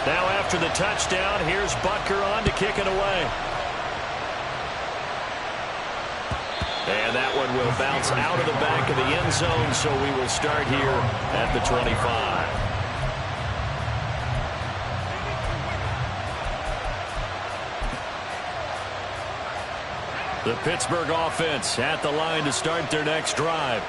Now after the touchdown, here's Butker on to kick it away. And that one will bounce out of the back of the end zone, so we will start here at the 25. The Pittsburgh offense at the line to start their next drive.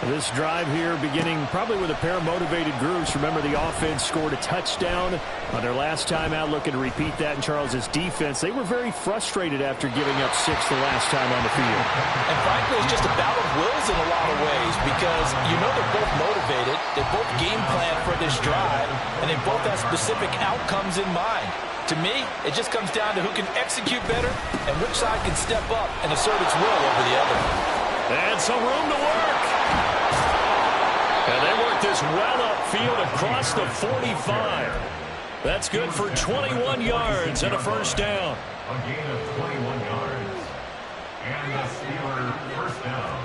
This drive here beginning probably with a pair of motivated groups. Remember, the offense scored a touchdown on their last time out, looking to repeat that in Charles' defense. They were very frustrated after giving up 6 the last time on the field. And frankly, it's just a battle of wills in a lot of ways because you know they're both motivated. They both game plan for this drive, and they both have specific outcomes in mind. To me, it just comes down to who can execute better and which side can step up and assert its will over the other. And some room to work. And they work this well upfield across the 45. That's good for 21 yards and a first down. A gain of 21 yards. And the Steelers first down.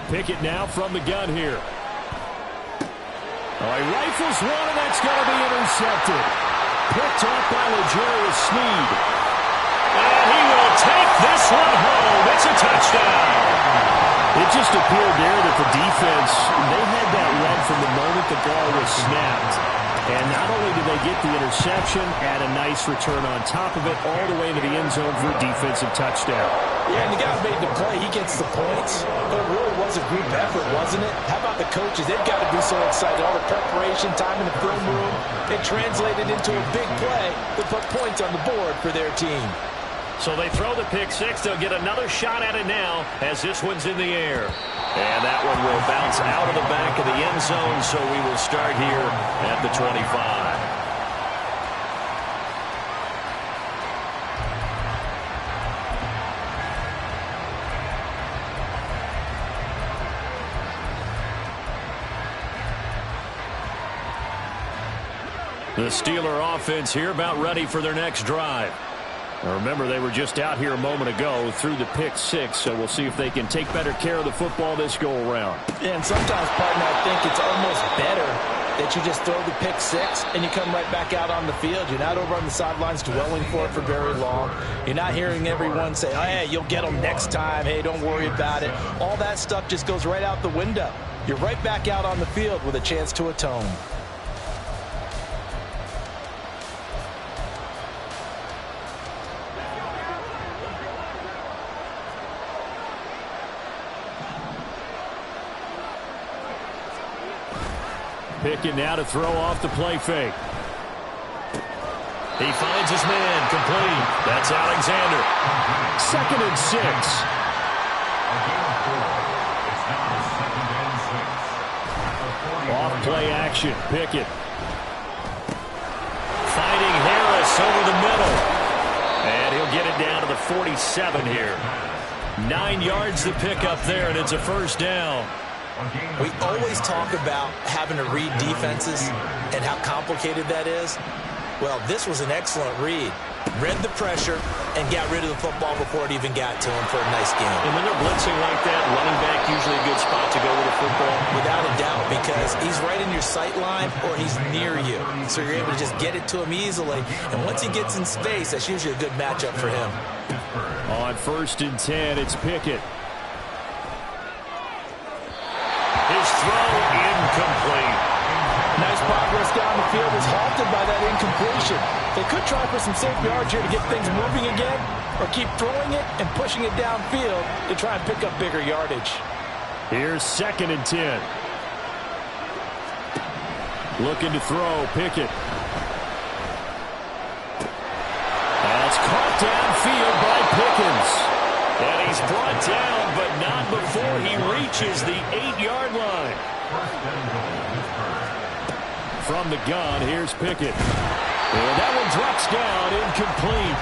Pickett now from the gun here. Oh, he rifles one, and that's going to be intercepted. Picked up by L'Jarius Sneed. And he will take this one home. It's a touchdown. It just appeared there that the defense, they had that run from the moment the ball was snapped. And not only did they get the interception, add a nice return on top of it, all the way into the end zone for a defensive touchdown. Yeah, and the guy who made the play, he gets the points. But it really was a group effort, wasn't it? How about the coaches? They've got to be so excited. All the preparation, time in the film room, it translated into a big play that put points on the board for their team. So they throw the pick six. They'll get another shot at it now as this one's in the air. And that one will bounce out of the back of the end zone, so we will start here at the 25. The Steeler offense here about ready for their next drive. Now remember, they were just out here a moment ago through the pick six, so we'll see if they can take better care of the football this go-around. Yeah, and sometimes, partner, I think it's almost better that you just throw the pick six and you come right back out on the field. You're not over on the sidelines dwelling for it for very long. You're not hearing everyone say, oh, hey, you'll get them next time. Hey, don't worry about it. All that stuff just goes right out the window. You're right back out on the field with a chance to atone. Pickett now to throw off the play fake. He finds his man complete. That's Alexander. 2nd and 6. Off play action. Pickett. Finding Harris over the middle. And he'll get it down to the 47 here. 9 yards to pick up there, and it's a first down. We always talk about having to read defenses and how complicated that is. Well, this was an excellent read. Read the pressure and got rid of the football before it even got to him for a nice game. And when they're blitzing like that, running back usually a good spot to go with the football. Without a doubt, because he's right in your sight line or he's near you. So you're able to just get it to him easily. And once he gets in space, that's usually a good matchup for him. On 1st and 10, it's Pickett. His throw incomplete. Nice progress down the field is halted by that incompletion. They could try for some safe yards here to get things moving again, or keep throwing it and pushing it downfield to try and pick up bigger yardage. Here's 2nd and 10. Looking to throw, Pickett. That's caught downfield by Pickens. And he's brought down, but not before he reaches the 8-yard line. From the gun, here's Pickett. And that one drops down, incomplete.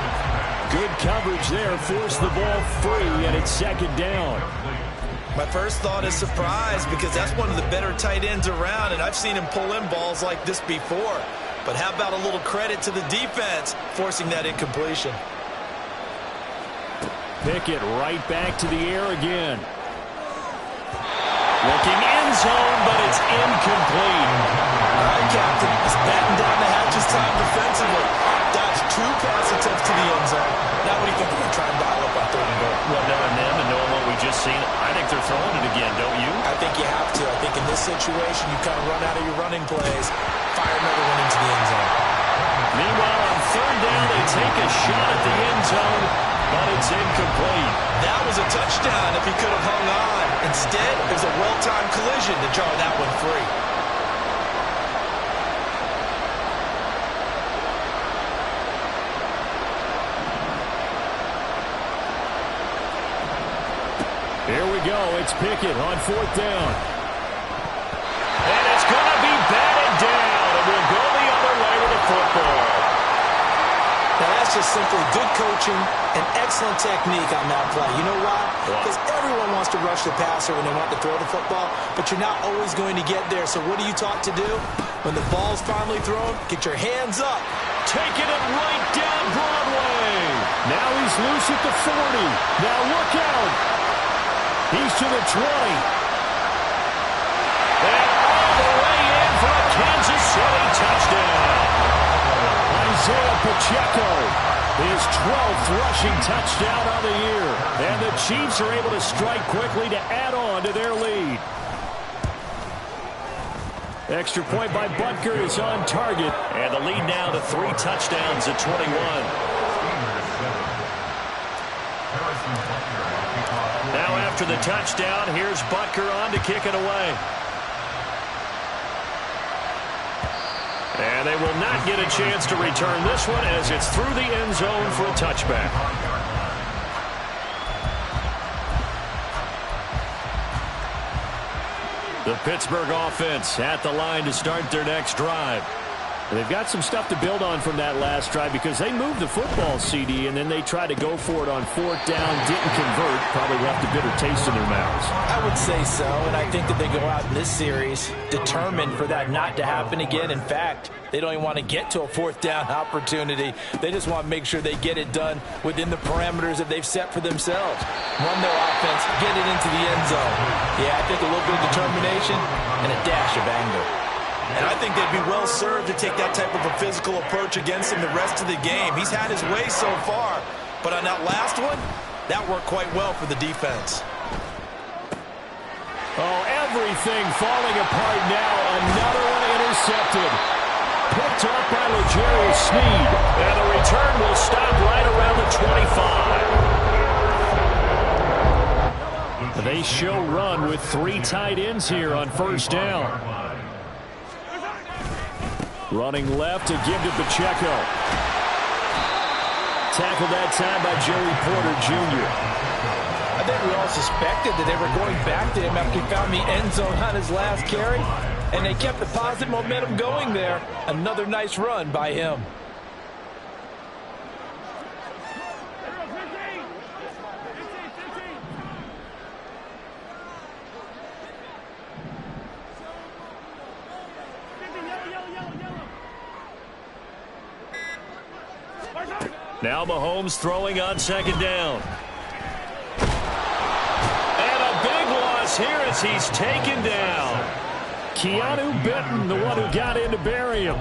Good coverage there, forced the ball free, and it's 2nd down. My first thought is surprise, because that's one of the better tight ends around, and I've seen him pull in balls like this before. But how about a little credit to the defense forcing that incompletion? Pickett right back to the air again. Looking end zone, but it's incomplete. All right, Captain. He's batting down the hatches time defensively. Dodged 2 pass attempts to the end zone. Now what do you think they're going to try and dial up on 3rd and goal? Well, knowing them and knowing what we just seen, I think they're throwing it again, don't you? I think you have to. I think in this situation, you kind of run out of your running plays, fire another one into the end zone. Meanwhile, on 3rd down, they take a shot at the end zone, but it's incomplete. That was a touchdown if he could have hung on. Instead, it was a well-timed collision to jar that one free. Here we go. It's Pickett on 4th down. And it's going to be batted down. And we'll go the other way with the football. Now, that's just simply good coaching and excellent technique on that play. You know why? Because everyone wants to rush the passer when they want to throw the football, but you're not always going to get there. So what are you taught to do? When the ball's finally thrown, get your hands up. Taking it right down Broadway. Now he's loose at the 40. Now look out. He's to the 20. And all the way in for a Kansas City touchdown. Isaiah Pacheco, his 12th rushing touchdown on the year. And the Chiefs are able to strike quickly to add on to their lead. Extra point by Butker is on target. And the lead now to 3 touchdowns at 21. Now after the touchdown, here's Butker on to kick it away. And they will not get a chance to return this one as it's through the end zone for a touchback. The Pittsburgh offense at the line to start their next drive. They've got some stuff to build on from that last drive because they moved the football, CD, and then they tried to go for it on 4th down, didn't convert, probably left a bitter taste in their mouths. I would say so, and I think that they go out in this series determined for that not to happen again. In fact, they don't even want to get to a 4th down opportunity. They just want to make sure they get it done within the parameters that they've set for themselves. Run their offense, get it into the end zone. Yeah, I think a little bit of determination and a dash of anger. And I think they'd be well served to take that type of a physical approach against him the rest of the game. He's had his way so far, but on that last one, that worked quite well for the defense. Oh, everything falling apart now. Another one intercepted. Picked up by L'Jarius Sneed. And the return will stop right around the 25. They show run with 3 tight ends here on 1st down. Running left to give to Pacheco. Tackled that time by Joey Porter Jr. I think we all suspected that they were going back to him after he found the end zone on his last carry, and they kept the positive momentum going there. Another nice run by him. Now Mahomes throwing on 2nd down. And a big loss here as he's taken down. Keanu Benton, the one who got in to bury him.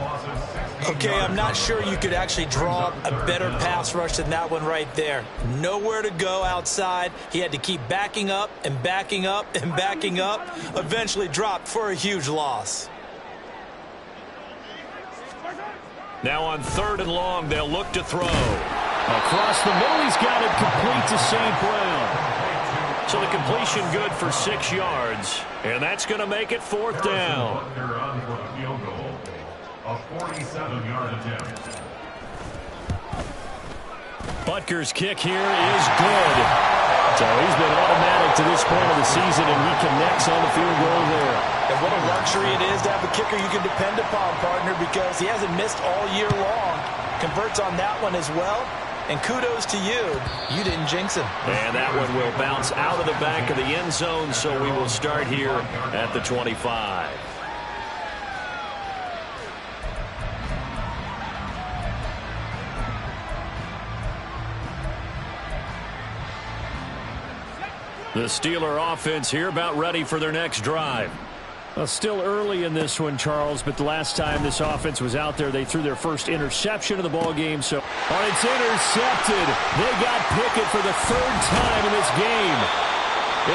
Okay, I'm not sure you could actually draw a better pass rush than that one right there. Nowhere to go outside. He had to keep backing up and backing up and backing up. Eventually dropped for a huge loss. Now on 3rd and long, they'll look to throw. Across the middle, he's got it complete to St. Brown. So the completion good for 6 yards. And that's going to make it 4th down. A 47-yard attempt. Butker's kick here is good. So he's been automatic to this point of the season, and he connects on the field goal there. And what a luxury it is to have a kicker you can depend upon, partner, because he hasn't missed all year long. Converts on that one as well. And kudos to you. You didn't jinx him. And that one will bounce out of the back of the end zone, so we will start here at the 25. The Steeler offense here about ready for their next drive. Well, still early in this one, Charles, but the last time this offense was out there, they threw their first interception of the ball game. So, it's intercepted. They got Pickett for the third time in this game.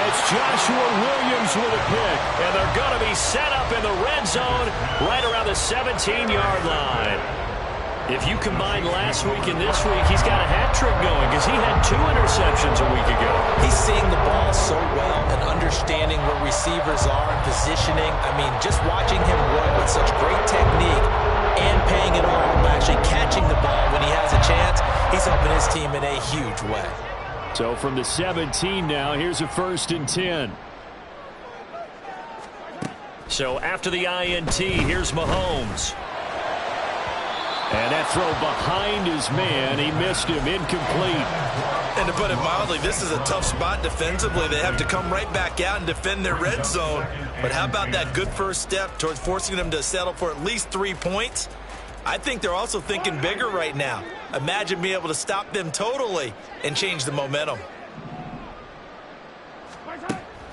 It's Joshua Williams with a pick. And they're going to be set up in the red zone right around the 17-yard line. If you combine last week and this week, he's got a hat trick going because he had 2 interceptions a week ago. He's seeing the ball so well and understanding where receivers are and positioning. I mean, just watching him run with such great technique and paying it off by actually catching the ball when he has a chance, he's helping his team in a huge way. So from the 17 now, here's a 1st and 10. So after the INT, here's Mahomes. And that throw behind his man, he missed him, incomplete. And to put it mildly, this is a tough spot defensively. They have to come right back out and defend their red zone. But how about that good first step towards forcing them to settle for at least 3 points? I think they're also thinking bigger right now. Imagine being able to stop them totally and change the momentum.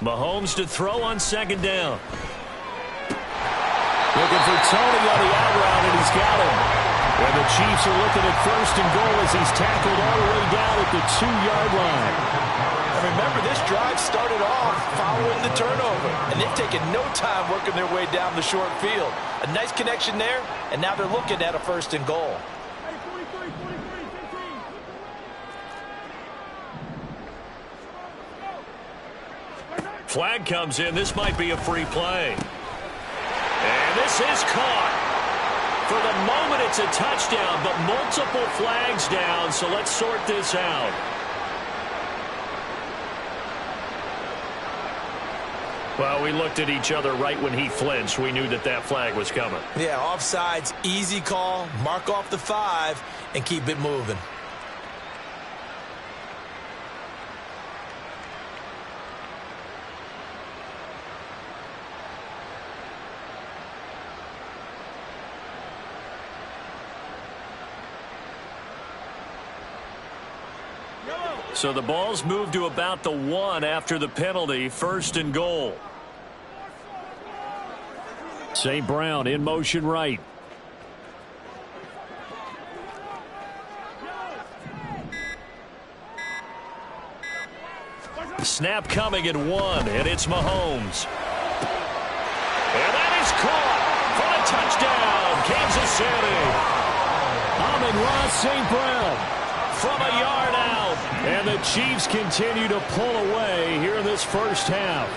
Mahomes to throw on 2nd down. Looking for Tony on the out route, and he's got him. And the Chiefs are looking at 1st and goal as he's tackled all the way down at the 2-yard line. And remember, this drive started off following the turnover, and they've taken no time working their way down the short field. A nice connection there, and now they're looking at a 1st and goal. Flag comes in. This might be a free play. And this is caught. For the moment, it's a touchdown, but multiple flags down, so let's sort this out. Well, we looked at each other right when he flinched. We knew that that flag was coming. Yeah, offsides, easy call, mark off the 5, and keep it moving. So the ball's moved to about the 1 after the penalty, 1st and goal. St. Brown in motion right. Snap coming at 1, and it's Mahomes. And that is caught for a touchdown, Kansas City. Amon-Ra St. Brown from a yard out. And the Chiefs continue to pull away here in this first half.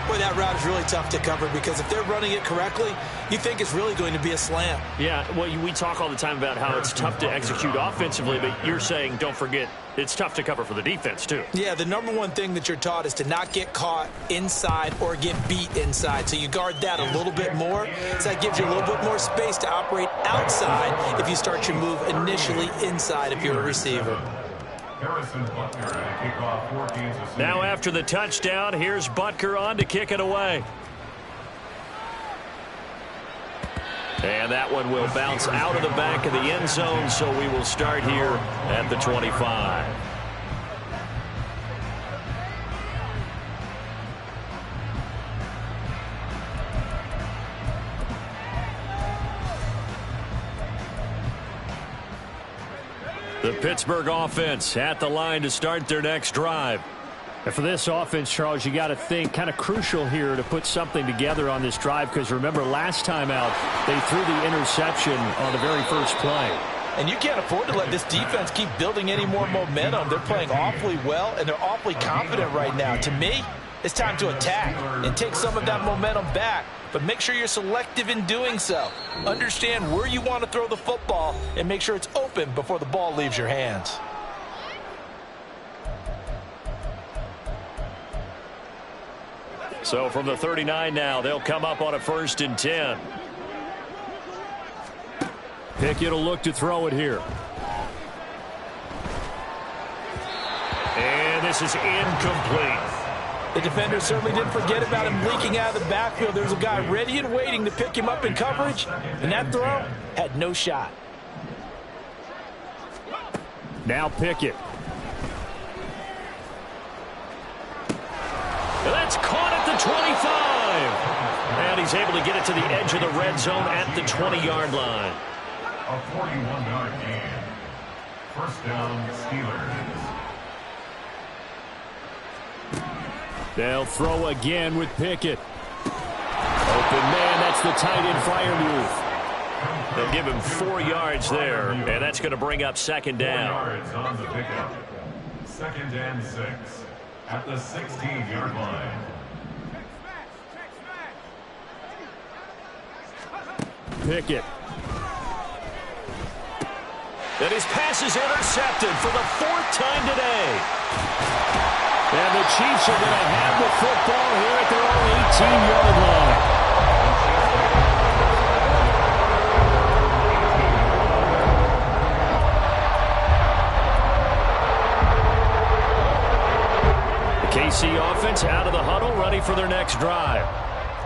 Boy, that route is really tough to cover because if they're running it correctly, you think it's really going to be a slant. Yeah, well, we talk all the time about how it's tough to execute offensively, but you're saying, don't forget, it's tough to cover for the defense, too. Yeah, the number one thing that you're taught is to not get caught inside or get beat inside. So you guard that a little bit more. So that gives you a little bit more space to operate outside if you start your move initially inside if you're a receiver. Now after the touchdown, here's Butker on to kick it away. And that one will bounce out of the back of the end zone, so we will start here at the 25. The Pittsburgh offense at the line to start their next drive. And for this offense, Charles, you got to think kind of crucial here to put something together on this drive because remember last time out they threw the interception on the very first play. And you can't afford to let this defense keep building any more momentum. They're playing awfully well and they're awfully confident right now. To me, it's time to attack and take some of that momentum back. But make sure you're selective in doing so. Understand where you want to throw the football and make sure it's open before the ball leaves your hands. So from the 39 now, they'll come up on a 1st and 10. Pickett will look to throw it here. And this is incomplete. The defender certainly didn't forget about him leaking out of the backfield. There's a guy ready and waiting to pick him up in coverage, and that throw had no shot. Now Pickett. And that's caught at the 25. is able to get it to the edge of the red zone at the 20-yard line. A 41-yard gain. First down, Steelers. They'll throw again with Pickett. Open man, that's the tight end fire move. They'll give him 4 yards there, and that's going to bring up second 4 down. yards on the pickup. Second and 6 at the 16-yard line. Pickett. And his pass is intercepted for the 4th time today. And the Chiefs are going to have the football here at their own 18-yard line. The KC offense out of the huddle, ready for their next drive.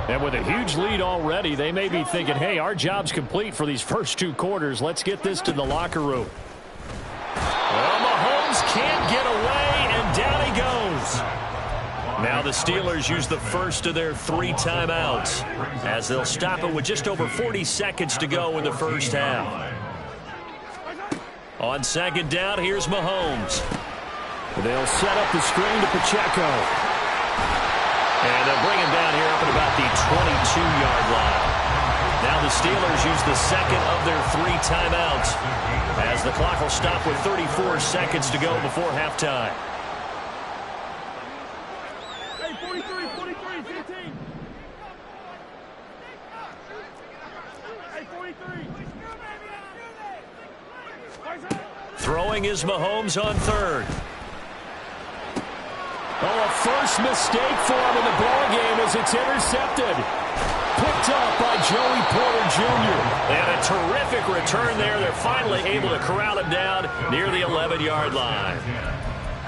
And with a huge lead already, they may be thinking, hey, our job's complete for these first 2 quarters. Let's get this to the locker room. Well, Mahomes can't get away, and down he goes. Now the Steelers use the first of their 3 timeouts as they'll stop it with just over 40 seconds to go in the first half. On second down, here's Mahomes. They'll set up the screen to Pacheco. And they'll bring him down here up at about the 22-yard line. Now the Steelers use the second of their 3 timeouts as the clock will stop with 34 seconds to go before halftime. Hey, 43, 15. Hey, 43. Throwing is Mahomes on third. Oh, a first mistake for him in the ball game as it's intercepted. Picked up by Joey Porter Jr. And a terrific return there. They're finally able to corral him down near the 11-yard line.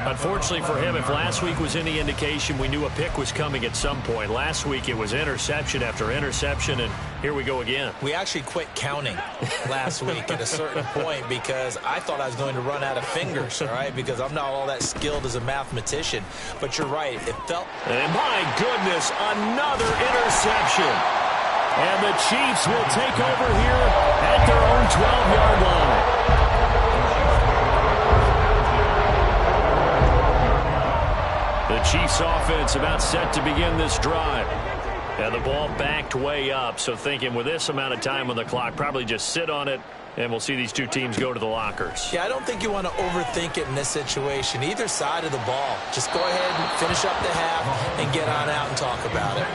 Unfortunately for him, if last week was any indication, we knew a pick was coming at some point. Last week it was interception after interception, and here we go again. We actually quit counting last week at a certain point because I thought I was going to run out of fingers, all right, because I'm not all that skilled as a mathematician. But you're right. It felt... And my goodness, another interception. And the Chiefs will take over here at their own 12-yard line. The Chiefs offense about set to begin this drive. And the ball backed way up, so thinking with this amount of time on the clock, probably just sit on it, and we'll see these 2 teams go to the lockers. Yeah, I don't think you want to overthink it in this situation. Either side of the ball. Just go ahead and finish up the half and get on out and talk about it.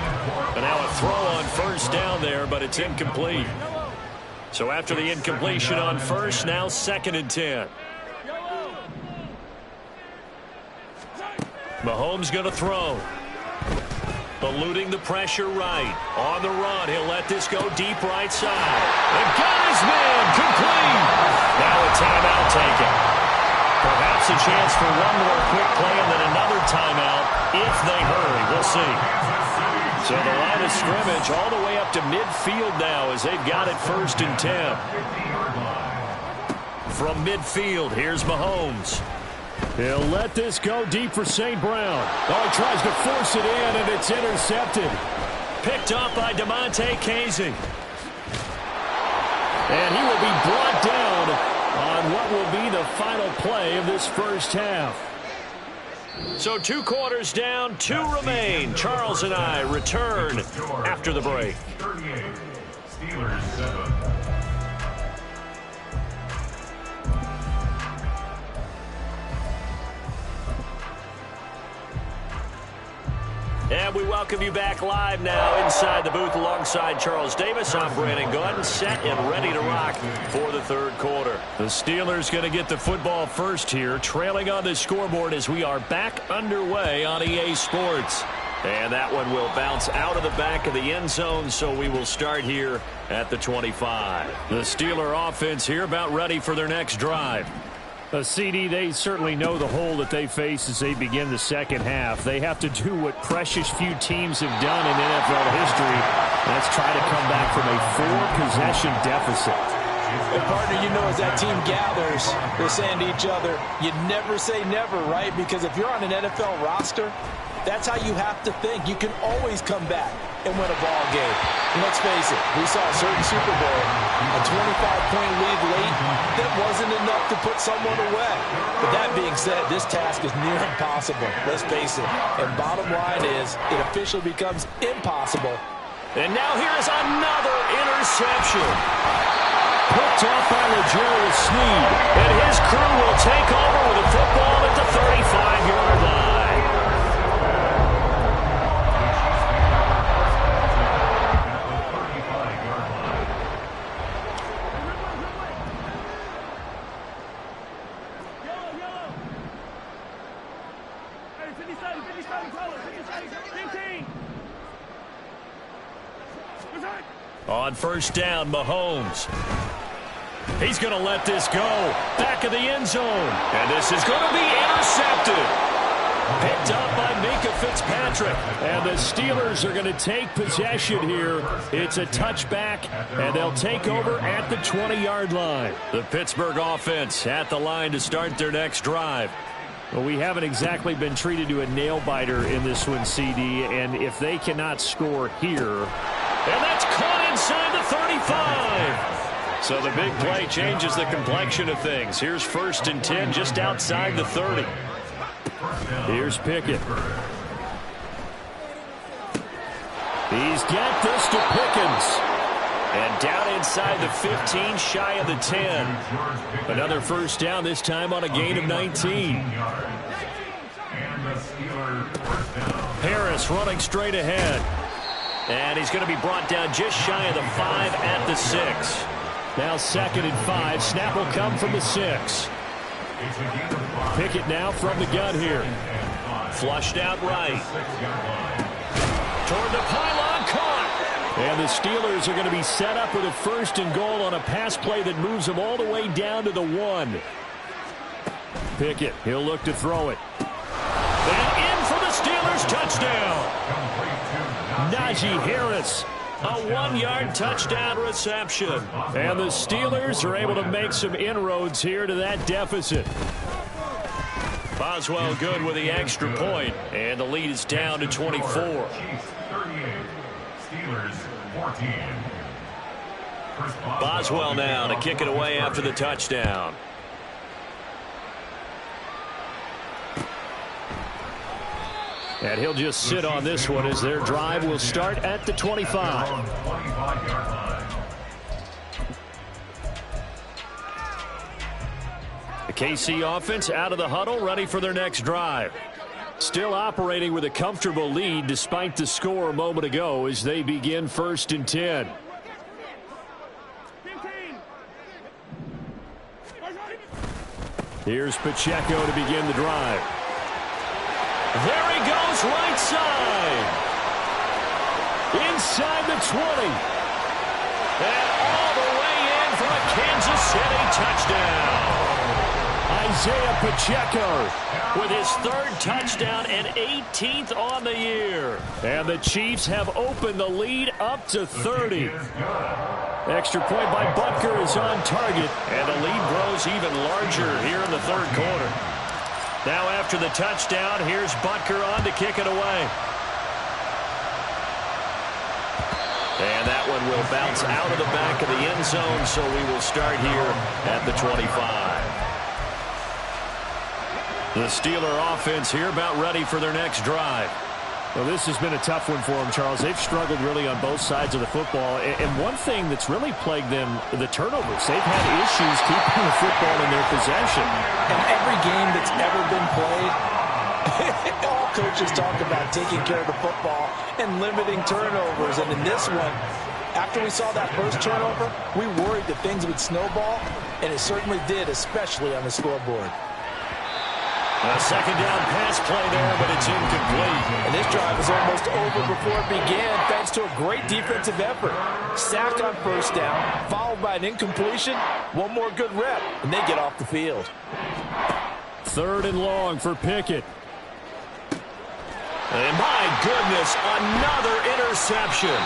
And now a throw on first down there, but it's incomplete. So after the incompletion on first, now 2nd and 10. Mahomes going to throw. Eluding the pressure right. On the run, he'll let this go deep right side. And got his man, complete. Now a timeout taken. Perhaps a chance for one more quick play and then another timeout if they hurry. We'll see. So the line of scrimmage all the way up to midfield now as they've got it 1st and 10. From midfield, here's Mahomes. He'll let this go deep for St. Brown. Oh, he tries to force it in, and it's intercepted. Picked up by Damontae Kazee. And he will be brought down on what will be the final play of this first half. So 2 quarters down, 2 remain. Charles and I return after the break. 38, Steelers 7. And we welcome you back live now inside the booth alongside Charles Davis. I'm Brandon Gaudin, set and ready to rock for the 3rd quarter. The Steelers going to get the football first here, trailing on the scoreboard as we are back underway on EA Sports. And that one will bounce out of the back of the end zone, so we will start here at the 25. The Steeler offense here about ready for their next drive. CD, they certainly know the hole that they face as they begin the second half. They have to do what precious few teams have done in NFL history. Let's try to come back from a 4-possession deficit. And partner, you know, as that team gathers, they're saying to each other, you never say never, right? Because if you're on an NFL roster, That's how you have to think. You can always come back and win a ball game. And let's face it, we saw a certain Super Bowl, a 25-point lead late, that wasn't enough to put someone away. But that being said, this task is near impossible. Let's face it. And bottom line is, it officially becomes impossible. And now here is another interception. Picked off by L'Jarius Sneed. And his crew will take over with the football at the 35-yard line. Hey, 57, color, 15. On first down, Mahomes. He's going to let this go. Back of the end zone. And this is going to be intercepted. Picked up by Minkah Fitzpatrick. And the Steelers are going to take possession here. It's a touchback, and they'll take over at the 20-yard line. The Pittsburgh offense at the line to start their next drive. Well, we haven't exactly been treated to a nail-biter in this one, CD, and if they cannot score here... And that's caught inside the 35. So the big play changes the complexion of things. Here's 1st and 10 just outside the 30. Here's Pickett. He's got this to Pickens. And down inside the 15, shy of the 10. Another first down, this time on a gain of 19. Harris running straight ahead. And he's going to be brought down just shy of the 5 at the 6. Now 2nd and 5. Snap will come from the 6. Pickett now from the gun here. Flushed out right. Toward the pylon, caught. And the Steelers are going to be set up with a 1st and goal on a pass play that moves them all the way down to the 1. Pickett, he'll look to throw it. And in for the Steelers touchdown. Najee Harris. A 1-yard touchdown reception. And the Steelers are able to make some inroads here to that deficit. Boswell good with the extra point. And the lead is down to 24. Boswell now to kick it away after the touchdown. And he'll just sit on this one as their drive will start at the 25. The KC offense out of the huddle, ready for their next drive. Still operating with a comfortable lead despite the score a moment ago as they begin 1st and 10. 15. Here's Pacheco to begin the drive. There he goes, right side. Inside the 20. And all the way in for a Kansas City touchdown. Isaiah Pacheco with his 3rd touchdown and 18th on the year. And the Chiefs have opened the lead up to 30. Extra point by Butker is on target. And the lead grows even larger here in the 3rd quarter. Now after the touchdown, here's Butker on to kick it away. And that one will bounce out of the back of the end zone, so we will start here at the 25. The Steeler offense here about ready for their next drive. Well, this has been a tough one for them, Charles. They've struggled really on both sides of the football. And one thing that's really plagued them, the turnovers. They've had issues keeping the football in their possession. In every game that's ever been played, all coaches talk about taking care of the football and limiting turnovers. And in this one, after we saw that first turnover, we worried that things would snowball, and it certainly did, especially on the scoreboard. A 2nd down pass play there, but it's incomplete. And this drive was almost over before it began, thanks to a great defensive effort. Sack on 1st down, followed by an incompletion. One more good rep, and they get off the field. 3rd and long for Pickett. And my goodness, another interception.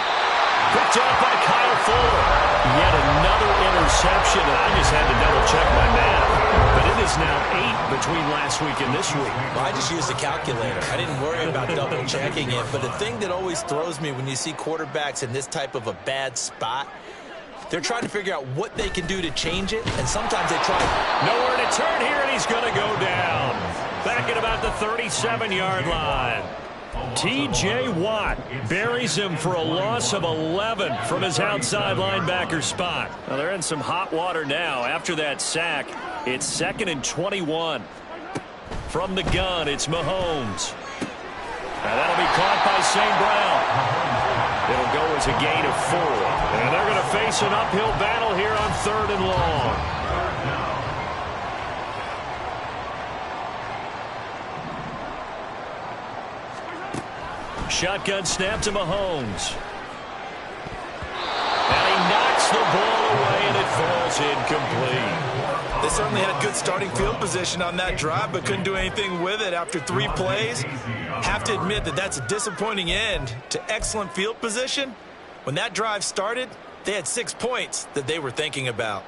Picked up by Kyle Fuller. Yet another interception, and I just had to double-check my math. But it is now 8 between last week and this week. Well, I just used a calculator. I didn't worry about double-checking it. But the thing that always throws me when you see quarterbacks in this type of a bad spot, they're trying to figure out what they can do to change it, and sometimes they try. Nowhere to turn here, and he's going to go down. Back at about the 37-yard line. T.J. Watt buries him for a loss of 11 from his outside linebacker spot. Well, they're in some hot water now after that sack. It's 2nd and 21. From the gun, it's Mahomes. Now that'll be caught by St. Brown. It'll go as a gain of 4. And they're going to face an uphill battle here on 3rd and long. Shotgun snap to Mahomes. And he knocks the ball away, and it falls incomplete. They certainly had good starting field position on that drive, but couldn't do anything with it after 3 plays. Have to admit that that's a disappointing end to excellent field position. When that drive started, they had 6 points that they were thinking about.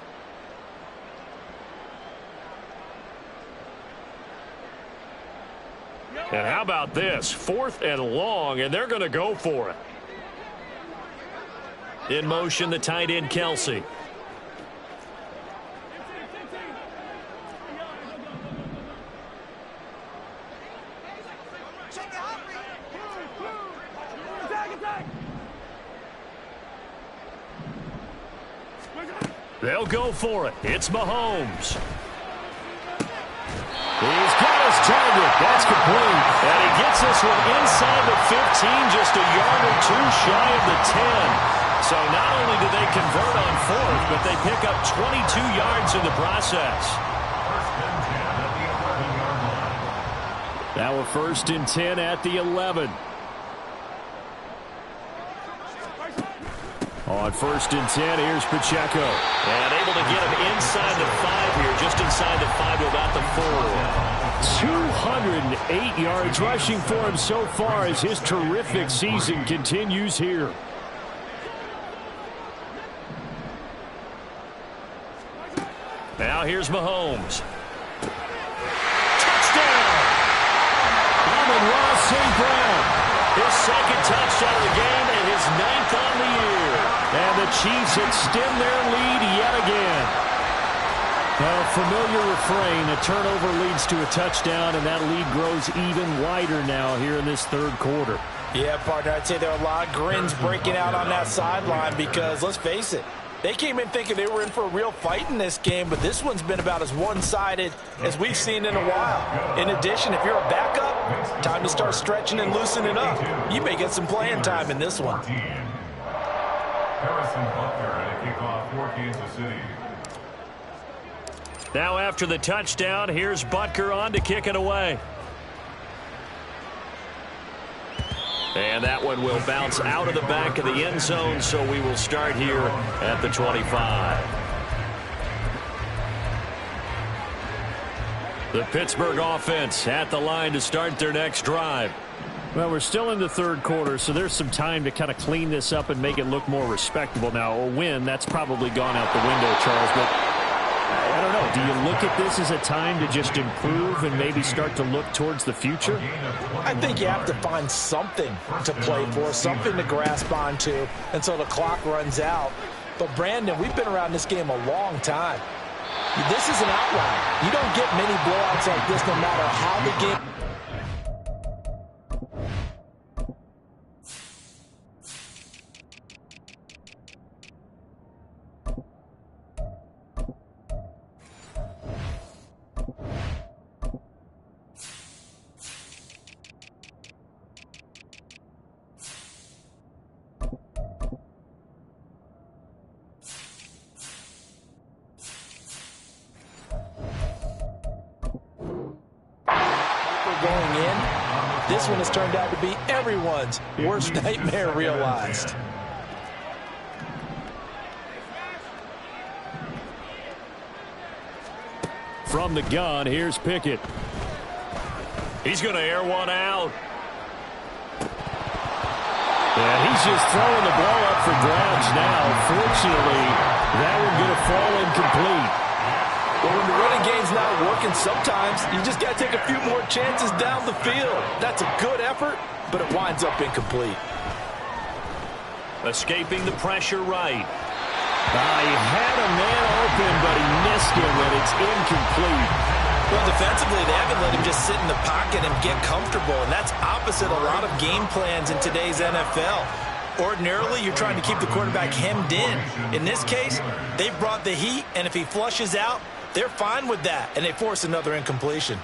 And how about this? 4th and long, and they're going to go for it. In motion, the tight end, Kelsey. They'll go for it. It's Mahomes. He's got his target. That's complete. And he gets this one inside the 15, just a yard or 2 shy of the 10. So not only do they convert on 4th, but they pick up 22 yards in the process. Now a 1st and 10 at the 11. On 1st and 10, here's Pacheco. And able to get him inside the 5 here, just inside the 5 to about the 4. 208 yards rushing for him so far as his terrific season continues here. Now here's Mahomes. Touchdown! Amon-Ra St. Brown. His 2nd touchdown of the game and his 9th on the year. And the Chiefs extend their lead yet again. A familiar refrain, a turnover leads to a touchdown, and that lead grows even wider now here in this 3rd quarter. Yeah, partner, I'd say there are a lot of grins breaking out on that sideline because, let's face it, they came in thinking they were in for a real fight in this game, but this one's been about as one-sided as we've seen in a while. In addition, if you're a backup, time to start stretching and loosening up. You may get some playing time in this one. Harrison Butker at a kickoff for Kansas City. Now after the touchdown, here's Butker on to kick it away. And that one will bounce out of the back of the end zone, so we will start here at the 25. The Pittsburgh offense at the line to start their next drive. Well, we're still in the 3rd quarter, so there's some time to kind of clean this up and make it look more respectable. Now, a win, that's probably gone out the window, Charles, but I don't know. Do you look at this as a time to just improve and maybe start to look towards the future? I think you have to find something to play for, something to grasp onto until the clock runs out. But, Brandon, we've been around this game a long time. This is an outlier. You don't get many blowouts like this no matter how the game... going in, this one has turned out to be everyone's worst nightmare realized. From the gun, here's Pickett. He's going to air one out. And he's just throwing the ball up for grabs now. Fortunately, that one going to fall incomplete. Well, when the running game's not working, sometimes you just got to take a few more chances down the field. That's a good effort, but it winds up incomplete. Escaping the pressure right. He had a man open, but he missed him, and it's incomplete. Well, defensively, they haven't let him just sit in the pocket and get comfortable, and that's opposite a lot of game plans in today's NFL. Ordinarily, you're trying to keep the quarterback hemmed in. In this case, they've brought the heat, and if he flushes out, they're fine with that, and they force another incompletion.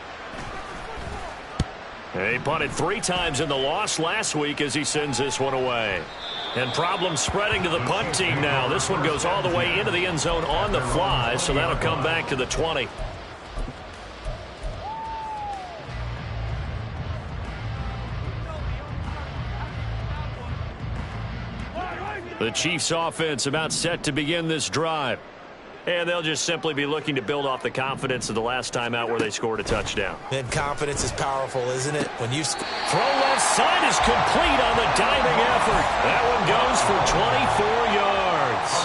He punted 3 times in the loss last week as he sends this one away. And problems spreading to the punt team now. This one goes all the way into the end zone on the fly, so that'll come back to the 20. The Chiefs offense about set to begin this drive. And they'll just simply be looking to build off the confidence of the last time out where they scored a touchdown. And confidence is powerful, isn't it? When you throw left side is complete on the diving effort. That one goes for 24 yards.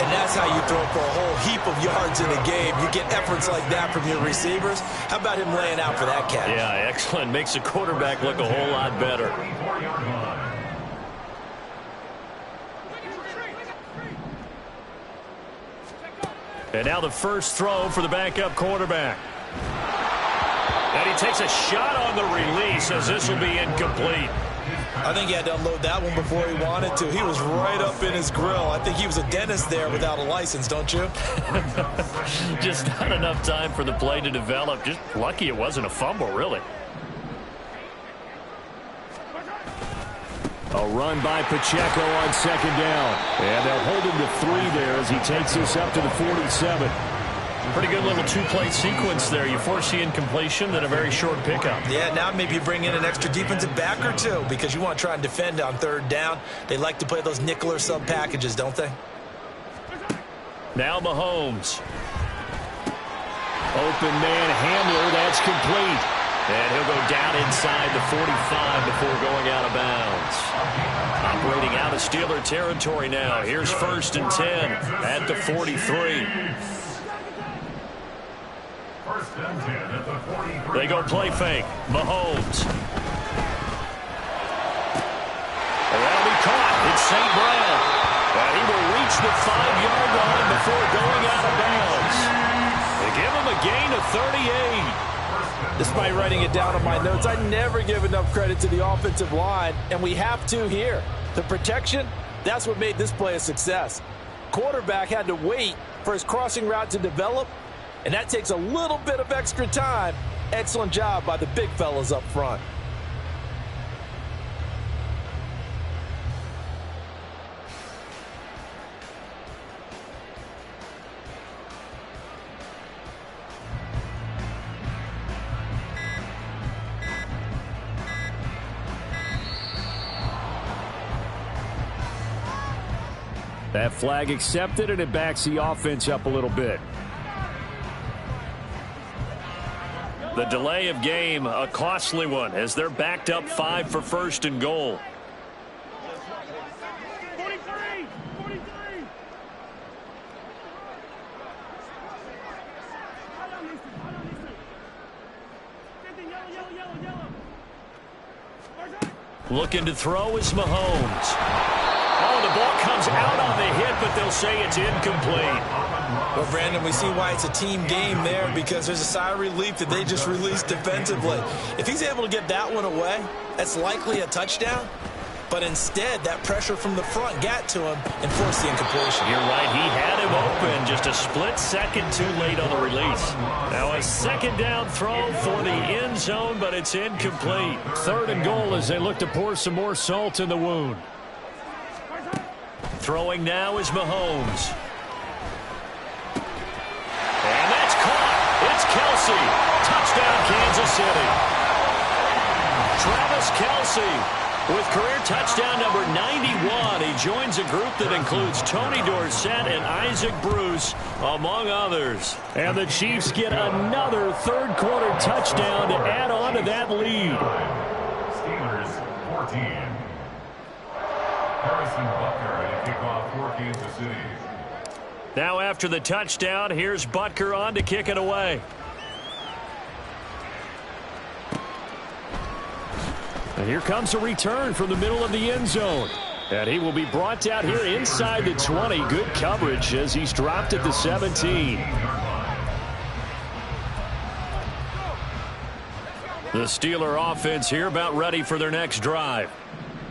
And that's how you throw for a whole heap of yards in a game. You get efforts like that from your receivers. How about him laying out for that catch? Yeah, excellent. Makes the quarterback look a whole lot better. And now the first throw for the backup quarterback. And he takes a shot on the release as this will be incomplete. I think he had to unload that one before he wanted to. He was right up in his grill. I think he was a dentist there without a license, don't you? Just not enough time for the play to develop. Just lucky it wasn't a fumble, really. A run by Pacheco on second down. And they'll hold him to 3 there as he takes this up to the 47. Pretty good little 2-play sequence there. You force the incompletion, then a very short pickup. Yeah, now maybe you bring in an extra defensive back or 2 because you want to try and defend on 3rd down. They like to play those nickel or sub packages, don't they? Now Mahomes. Open man Hamler, that's complete. And he'll go down inside the 45 before going out of bounds. Operating out of Steeler territory now. Here's 1st and 10 at the 43. 1st and 10 at the 43. They go play fake. Mahomes. And that'll be caught. It's St. Brown. And he will reach the 5-yard line before going out of bounds. They give him a gain of 38. Despite writing it down on my notes, I never give enough credit to the offensive line, and we have to here. The protection, that's what made this play a success. Quarterback had to wait for his crossing route to develop, and that takes a little bit of extra time. Excellent job by the big fellas up front. That flag accepted, and it backs the offense up a little bit. The delay of game, a costly one, as they're backed up 5 for 1st and goal. 43! 43! Looking to throw is Mahomes. Oh, the ball comes out on the hit, but they'll say it's incomplete. Well, Brandon, we see why it's a team game there because there's a sigh of relief that they just released defensively. If he's able to get that one away, that's likely a touchdown. But instead, that pressure from the front got to him and forced the incompletion. You're right. He had him open. Just a split second too late on the release. Now a 2nd down throw for the end zone, but it's incomplete. 3rd and goal as they look to pour some more salt in the wound. Throwing now is Mahomes. And that's caught. It's Kelce. Touchdown, Kansas City. Travis Kelce with career touchdown number 91. He joins a group that includes Tony Dorsett and Isaac Bruce, among others. And the Chiefs get another 3rd quarter touchdown to add on to that lead. Steelers 14. Harrison Butker to kick off for Kansas City. Now after the touchdown, here's Butker on to kick it away. And here comes a return from the middle of the end zone. And he will be brought down here inside the 20. Good coverage as he's dropped at the 17. The Steeler offense here about ready for their next drive.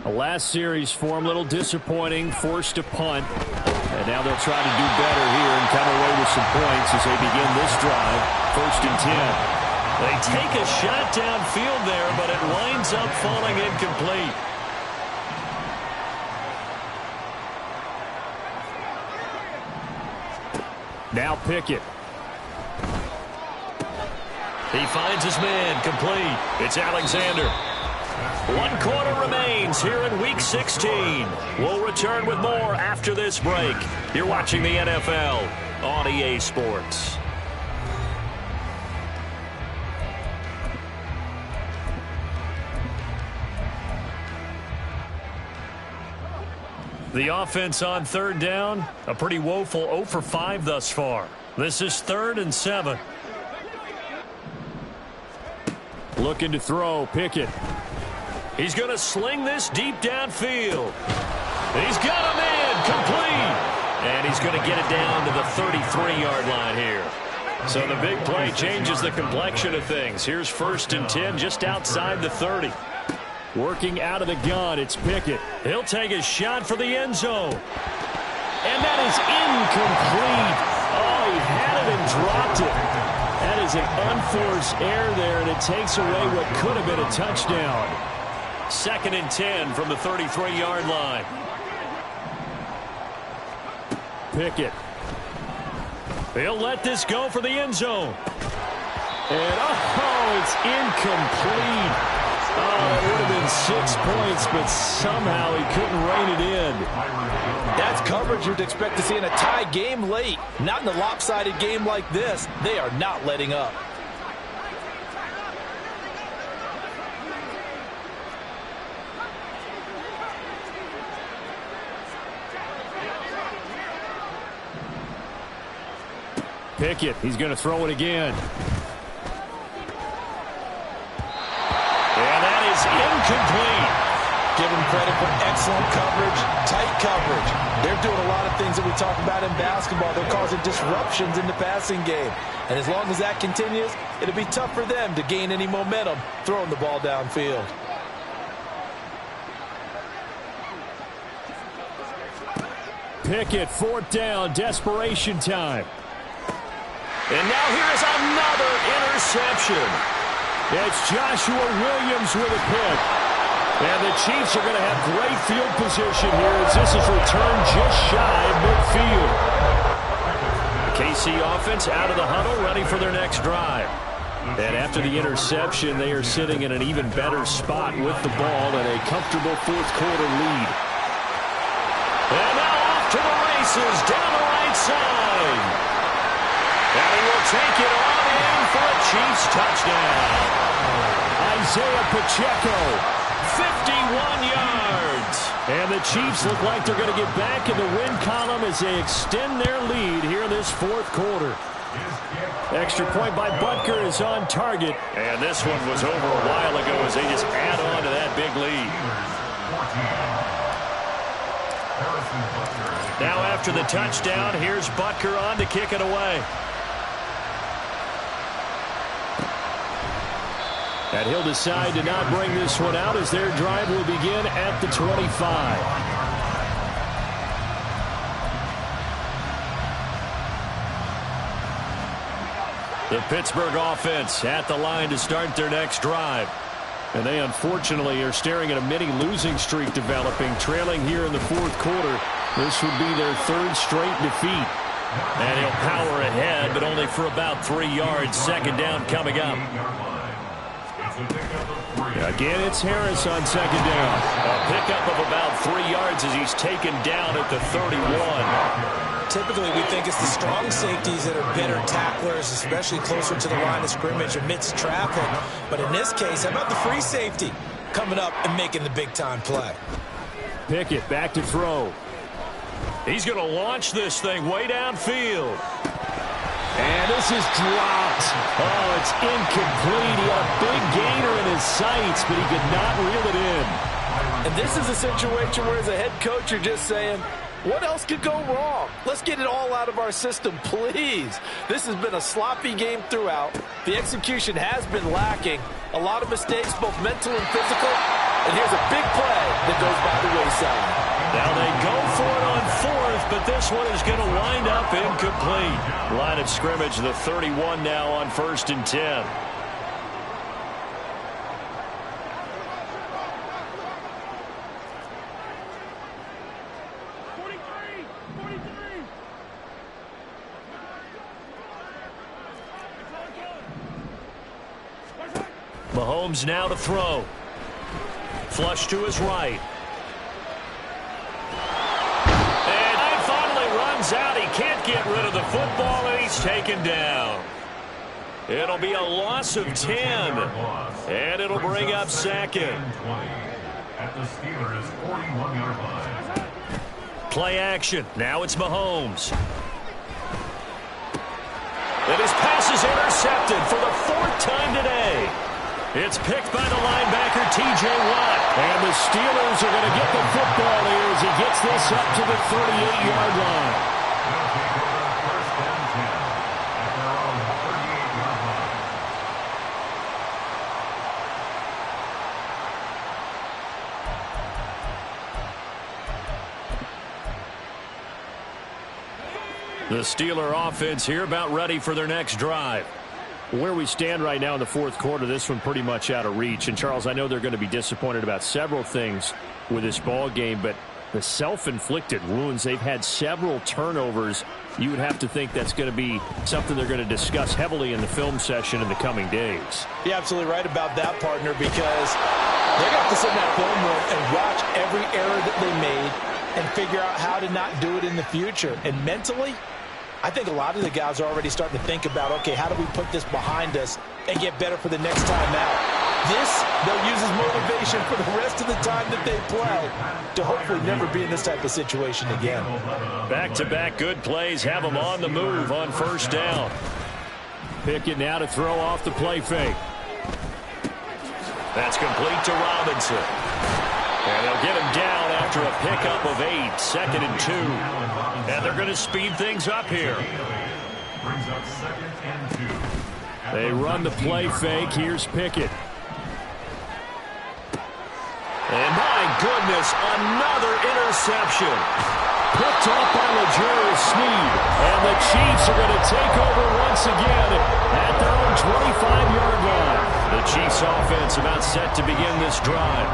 The last series for him, a little disappointing, forced to punt. And now they'll try to do better here and come away with some points as they begin this drive. 1st and 10. They take a shot downfield there, but it winds up falling incomplete. Now Pickett. He finds his man, complete. It's Alexander. 1 quarter remains here in Week 16. We'll return with more after this break. You're watching the NFL on EA Sports. The offense on 3rd down, a pretty woeful 0 for 5 thus far. This is 3rd and 7. Looking to throw, Pickett. He's going to sling this deep downfield. He's got a man, complete. And he's going to get it down to the 33-yard line here. So the big play changes the complexion of things. Here's 1st and 10 just outside the 30. Working out of the gun, it's Pickett. He'll take a shot for the end zone. And that is incomplete. Oh, he had it and dropped it. That is an unforced error there, and it takes away what could have been a touchdown. 2nd and 10 from the 33-yard line. Pickett. He'll let this go for the end zone. And, oh, it's incomplete. Oh, it would have been 6 points, but somehow he couldn't rein it in. That's coverage you'd expect to see in a tie game late. Not in a lopsided game like this. They are not letting up. Pickett, he's going to throw it again. And that is incomplete. Give them credit for excellent coverage, tight coverage. They're doing a lot of things that we talk about in basketball. They're causing disruptions in the passing game. And as long as that continues, it'll be tough for them to gain any momentum throwing the ball downfield. Pickett, 4th down, desperation time. And now here is another interception. It's Joshua Williams with a pick. And the Chiefs are going to have great field position here as this is returned just shy of midfield. The KC offense out of the huddle, ready for their next drive. And after the interception, they are sitting in an even better spot with the ball and a comfortable 4th quarter lead. And now off to the races down the right side. And he will take it on in for a Chiefs touchdown. Isaiah Pacheco, 51 yards. And the Chiefs look like they're going to get back in the win column as they extend their lead here in this 4th quarter. Extra point by Butker is on target. And this one was over a while ago as they just add on to that big lead. Now after the touchdown, here's Butker on to kick it away. And he'll decide to not bring this one out as their drive will begin at the 25. The Pittsburgh offense at the line to start their next drive. And they unfortunately are staring at a mini losing streak developing, trailing here in the 4th quarter. This would be their 3rd straight defeat. And he'll power ahead, but only for about 3 yards. 2nd down coming up. Again, it's Harris on 2nd down. A pickup of about 3 yards as he's taken down at the 31. Typically, we think it's the strong safeties that are better tacklers, especially closer to the line of scrimmage amidst traffic. But in this case, how about the free safety coming up and making the big-time play? Pickett back to throw. He's going to launch this thing way downfield. And this is dropped. Oh, it's incomplete. He had a big gainer in his sights, but he could not reel it in. And this is a situation where as a head coach you're just saying, what else could go wrong? Let's get it all out of our system, please. This has been a sloppy game throughout. The execution has been lacking. A lot of mistakes, both mental and physical. And here's a big play that goes by the wayside. Now they go for it on fourth, but this one is going to wind up incomplete. Line of scrimmage, the 31 now on 1st and 10. Mahomes now to throw. Flush to his right. And finally runs out. He can't get rid of the football, and he's taken down. It'll be a loss of 10. And it'll bring up second. At the Steelers' 41-yard line. Play action. Now it's Mahomes. And his pass is intercepted for the 4th time today. It's picked by the linebacker, T.J. Watt. And the Steelers are going to get the football here as he gets this up to the 38-yard line. They'll take over 1st and 10 at their own 38-yard line. The Steeler offense here about ready for their next drive. Where we stand right now in the 4th quarter, this one pretty much out of reach. And, Charles, I know they're going to be disappointed about several things with this ball game, but the self-inflicted wounds, they've had several turnovers. You would have to think that's going to be something they're going to discuss heavily in the film session in the coming days. You're absolutely right about that, partner, because they're going to have to sit in that film room and watch every error that they made and figure out how to not do it in the future. And mentally, I think a lot of the guys are already starting to think about, okay, how do we put this behind us and get better for the next time out? This, they'll use as motivation for the rest of the time that they play to hopefully never be in this type of situation again. Back-to-back good plays have them on the move on 1st down. Pickett now to throw off the play fake. That's complete to Robinson. And they'll get him down after a pickup of 8, 2nd and 2. And they're going to speed things up here. Brings up 2nd and 2. They run the play fake. Here's Pickett. And my goodness, another interception. Picked off by L'Jarius Sneed. And the Chiefs are going to take over once again at their own 25-yard line. The Chiefs offense about set to begin this drive.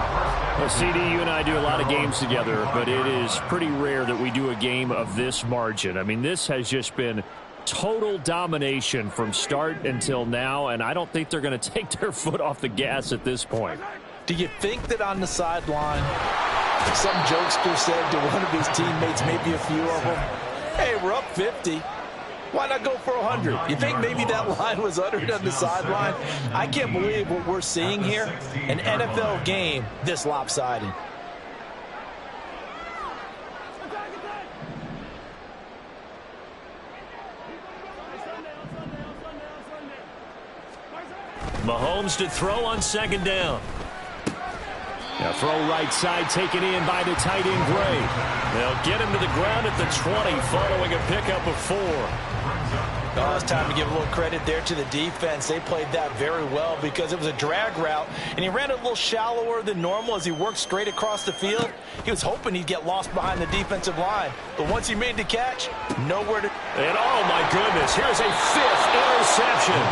Well, CD, you and I do a lot of games together, but it is pretty rare that we do a game of this margin. I mean, this has just been total domination from start until now, and I don't think they're going to take their foot off the gas at this point. Do you think that on the sideline, some jokester said to one of his teammates, maybe a few of them, hey, we're up 50. Why not go for 100? You think maybe that line was uttered on the sideline? I can't believe what we're seeing here. An NFL game this lopsided. Mahomes to throw on 2nd down. Now throw right side, taken in by the tight end Gray. They'll get him to the ground at the 20 following a pickup of 4. Oh, it's time to give a little credit there to the defense. They played that very well because it was a drag route, and he ran a little shallower than normal as he worked straight across the field. He was hoping he'd get lost behind the defensive line, but once he made the catch, nowhere to... And oh my goodness, here's a 5th interception.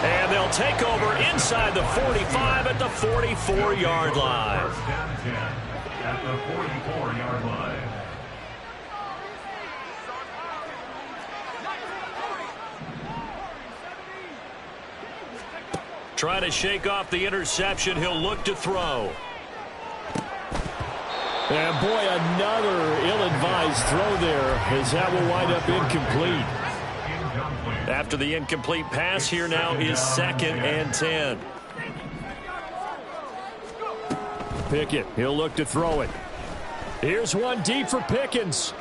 And they'll take over inside the 45 at the 44-yard line. 1st and 10 at the 44-yard line. Trying to shake off the interception. He'll look to throw. And boy, another ill-advised throw there as that will wind up incomplete. After the incomplete pass, here now is 2nd and 10. Pickett, he'll look to throw it. Here's one deep for Pickens.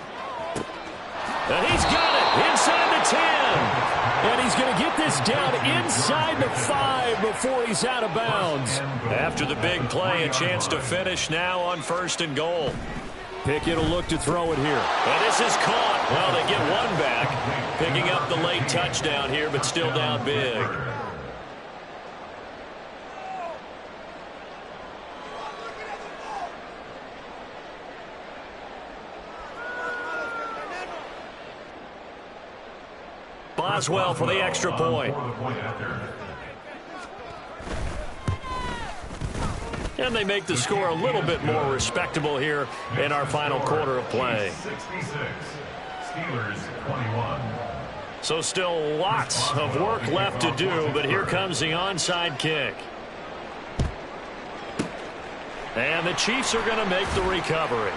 And he's got it inside the 10. And he's going to get this down inside the 5 before he's out of bounds. After the big play, a chance to finish now on 1st and goal. Pickett will look to throw it here. And this is caught. Well, they get one back. Picking up the late touchdown here, but still down big. Boswell for the extra point. And they make the score a little bit more respectable here in our final quarter of play. 66, Steelers 21. So still lots of work left to do, but here comes the onside kick. And the Chiefs are going to make the recovery.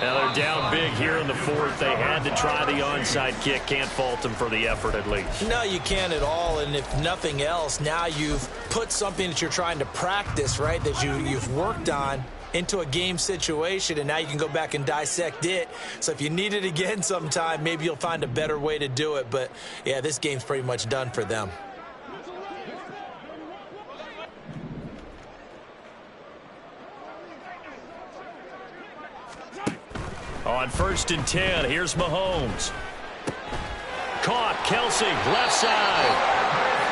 Now they're down big here in the 4th. They had to try the onside kick. Can't fault them for the effort at least. No, you can't at all. And if nothing else, now you've put something that you're trying to practice, right, that you've worked on into a game situation, and now you can go back and dissect it. So if you need it again sometime, maybe you'll find a better way to do it. But, yeah, this game's pretty much done for them. On 1st and 10, here's Mahomes. Caught, Kelsey, left side.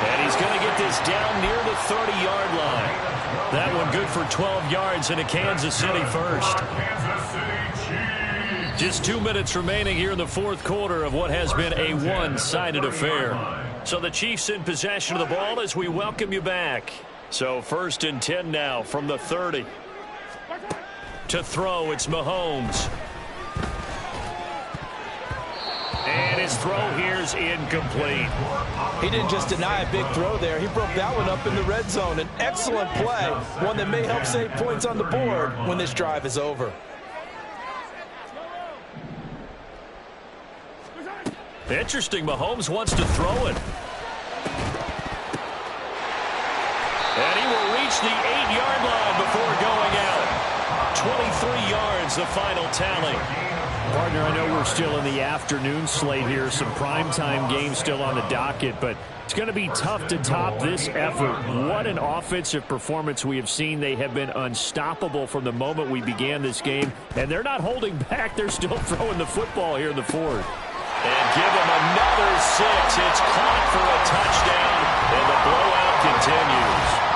And he's going to get this down near the 30-yard line. That one good for 12 yards into Kansas City first. Just 2 minutes remaining here in the 4th quarter of what has been a one-sided affair. So the Chiefs in possession of the ball as we welcome you back. So 1st and 10 now from the 30. To throw, it's Mahomes. And his throw here's incomplete. He didn't just deny a big throw there. He broke that one up in the red zone. An excellent play, one that may help save points on the board when this drive is over. Interesting, Mahomes wants to throw it. And he will reach the 8-yard line before going out. 23 yards, the final tally. Partner, I know we're still in the afternoon slate here. Some primetime games still on the docket, but it's going to be tough to top this effort. What an offensive performance we have seen. They have been unstoppable from the moment we began this game, and they're not holding back. They're still throwing the football here in the 4th. And give him another 6. It's caught for a touchdown, and the blowout continues.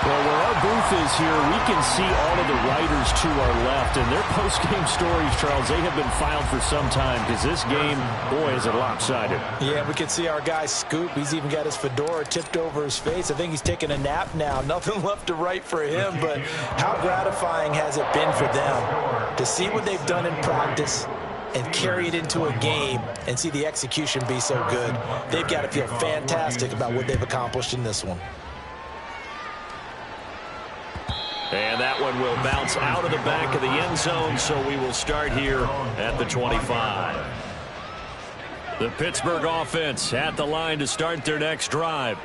Well, where our booth is here, we can see all of the writers to our left, and their post-game stories, Charles, they have been filed for some time because this game, boy, is it lopsided. Yeah, we can see our guy Scoop. He's even got his fedora tipped over his face. I think he's taking a nap now. Nothing left to write for him, but how gratifying has it been for them to see what they've done in practice and carry it into a game and see the execution be so good. They've got to feel fantastic about what they've accomplished in this one. And that one will bounce out of the back of the end zone, so we will start here at the 25. The Pittsburgh offense at the line to start their next drive.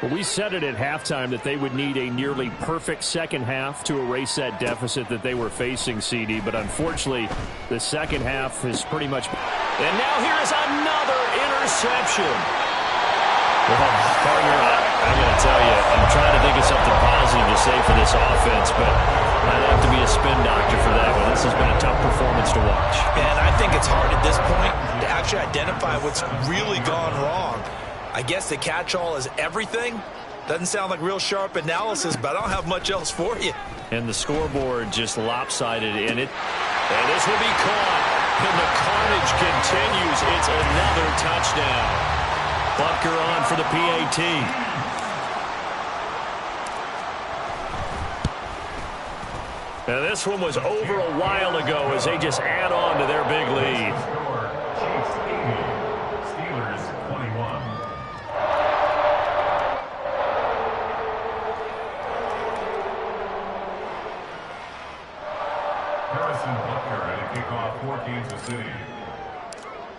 Well, we said it at halftime that they would need a nearly perfect second half to erase that deficit that they were facing, CD. But unfortunately, the second half is pretty much... And now here is another interception. Well, partner, I'm going to tell you, I'm trying to think of something positive to say for this offense, but I'd have to be a spin doctor for that one. This has been a tough performance to watch. And I think it's hard at this point to actually identify what's really gone wrong. I guess the catch-all is everything. Doesn't sound like real sharp analysis, but I don't have much else for you. And the scoreboard just lopsided in it. And this will be caught. And the carnage continues. It's another touchdown. Butker on for the PAT. Now this one was over a while ago as they just add on to their big lead. Steelers 21. Harrison Butker at a kickoff for Kansas City.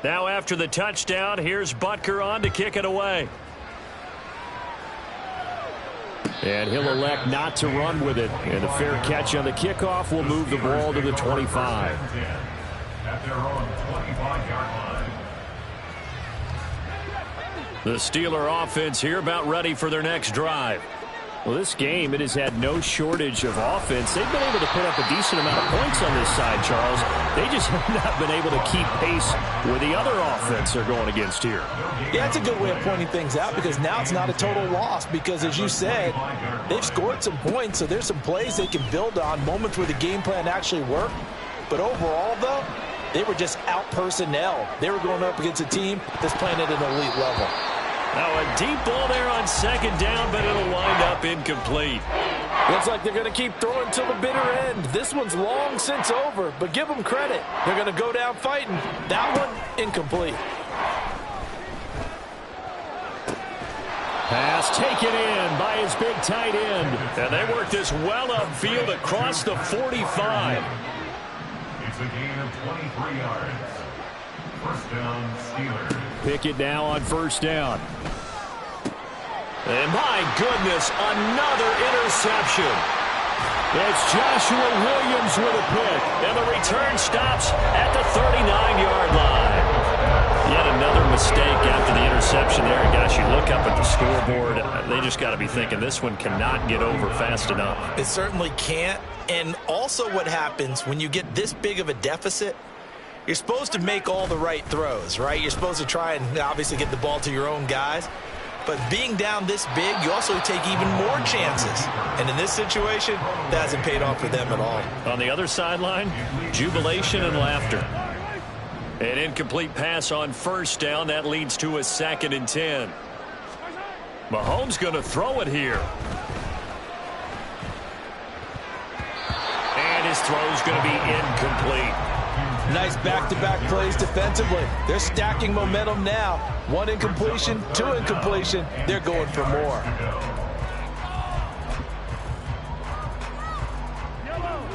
Now after the touchdown, here's Butker on to kick it away. And he'll elect not to run with it. And a fair catch on the kickoff will move the ball to the 25. At their own 25-yard line. The Steeler offense here about ready for their next drive. Well, this game, it has had no shortage of offense. They've been able to put up a decent amount of points on this side, Charles. They just have not been able to keep pace with the other offense they're going against here. Yeah, that's a good way of pointing things out because now it's not a total loss because, as you said, they've scored some points, so there's some plays they can build on, moments where the game plan actually worked. But overall, though, they were just out personnel. They were going up against a team that's playing at an elite level. Now a deep ball there on second down, but it'll wind up incomplete. Looks like they're going to keep throwing till the bitter end. This one's long since over, but give them credit. They're going to go down fighting. That one, incomplete. Pass taken in by his big tight end. And they work this well upfield across the 45. It's a gain of 23 yards. First down, Steelers. Pickett now on first down. And my goodness, another interception. It's Joshua Williams with a pick. And the return stops at the 39-yard line. Yet another mistake after the interception there. Gosh, you look up at the scoreboard, they just got to be thinking this one cannot get over fast enough. It certainly can't. And also what happens when you get this big of a deficit, you're supposed to make all the right throws, right? You're supposed to try and obviously get the ball to your own guys. But being down this big, you also take even more chances. And in this situation, that hasn't paid off for them at all. On the other sideline, jubilation and laughter. An incomplete pass on first down. That leads to a 2nd and 10. Mahomes going to throw it here. And his throw's going to be incomplete. Nice back-to-back plays defensively. They're stacking momentum now. 1 incompletion, 2 incompletion. They're going for more.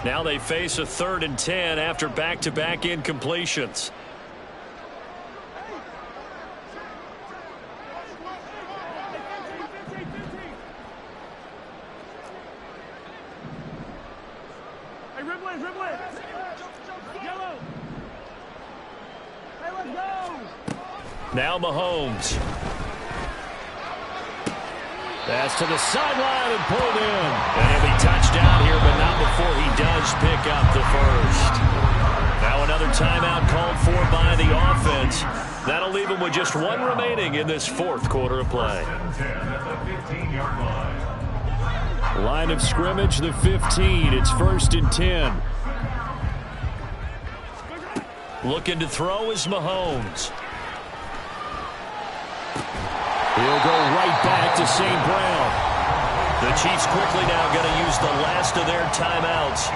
Now they face a 3rd and 10 after back-to-back incompletions. Hey, dribble it, dribble it. Yellow. Hey, let's go. Now Mahomes. Pass to the sideline and pulled in. And he'll be touched down here, but not before he does pick up the first. Now another timeout called for by the offense. That'll leave him with just 1 remaining in this 4th quarter of play. Line of scrimmage, the 15. It's 1st and 10. Looking to throw is Mahomes. He'll go right back to St. Brown. The Chiefs quickly now going to use the last of their timeouts.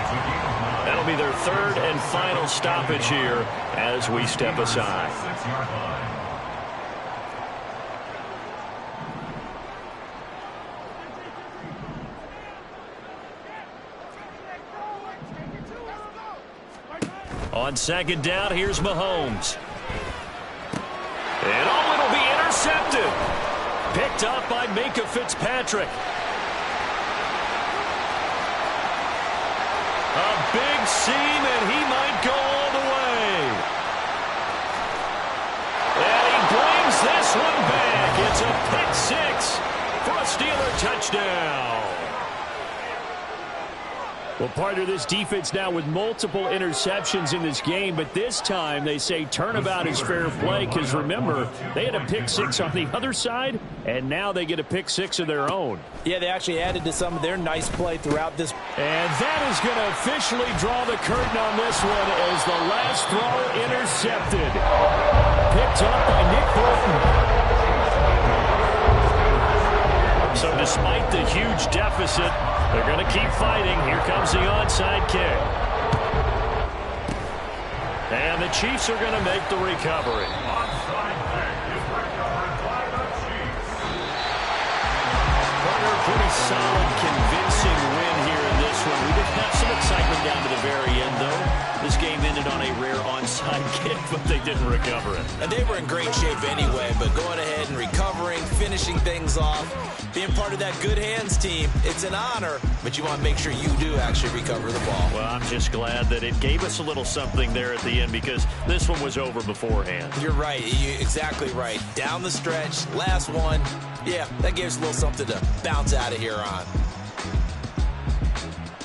That'll be their 3rd and final stoppage here as we step aside. On 2nd down, here's Mahomes. And oh, it'll be intercepted. Picked up by Minkah Fitzpatrick. A big seam, and he might go all the way. And he brings this one back. It's a pick 6 for a Steeler touchdown. Well, partner, this defense now with multiple interceptions in this game, but this time they say turnabout is fair play because, remember, they had a pick 6 on the other side, and now they get a pick 6 of their own. Yeah, they actually added to some of their nice play throughout this. And that is going to officially draw the curtain on this one as the last throw intercepted. Picked up by Nick Bolton. So despite the huge deficit, they're going to keep fighting. Here comes the onside kick. And the Chiefs are going to make the recovery. Partner, pretty solid, convincing win here in this one. We did have some excitement down to the very end, though. This game ended on a rare onside kick, but they didn't recover it. And they were in great shape anyway, but going ahead and recovering, finishing things off, being part of that good hands team, it's an honor, but you want to make sure you do actually recover the ball. Well, I'm just glad that it gave us a little something there at the end because this one was over beforehand. You're right. You're exactly right. Down the stretch, last one. Yeah, that gives a little something to bounce out of here on.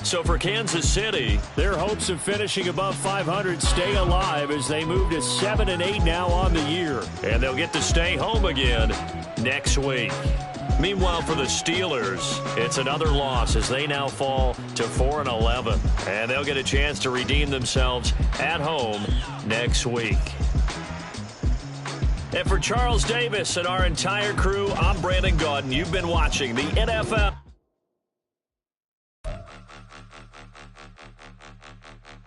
So for Kansas City, their hopes of finishing above 500 stay alive as they move to 7-8 now on the year. And they'll get to stay home again next week. Meanwhile, for the Steelers, it's another loss as they now fall to 4-11. And they'll get a chance to redeem themselves at home next week. And for Charles Davis and our entire crew, I'm Brandon Gaudin. You've been watching the NFL.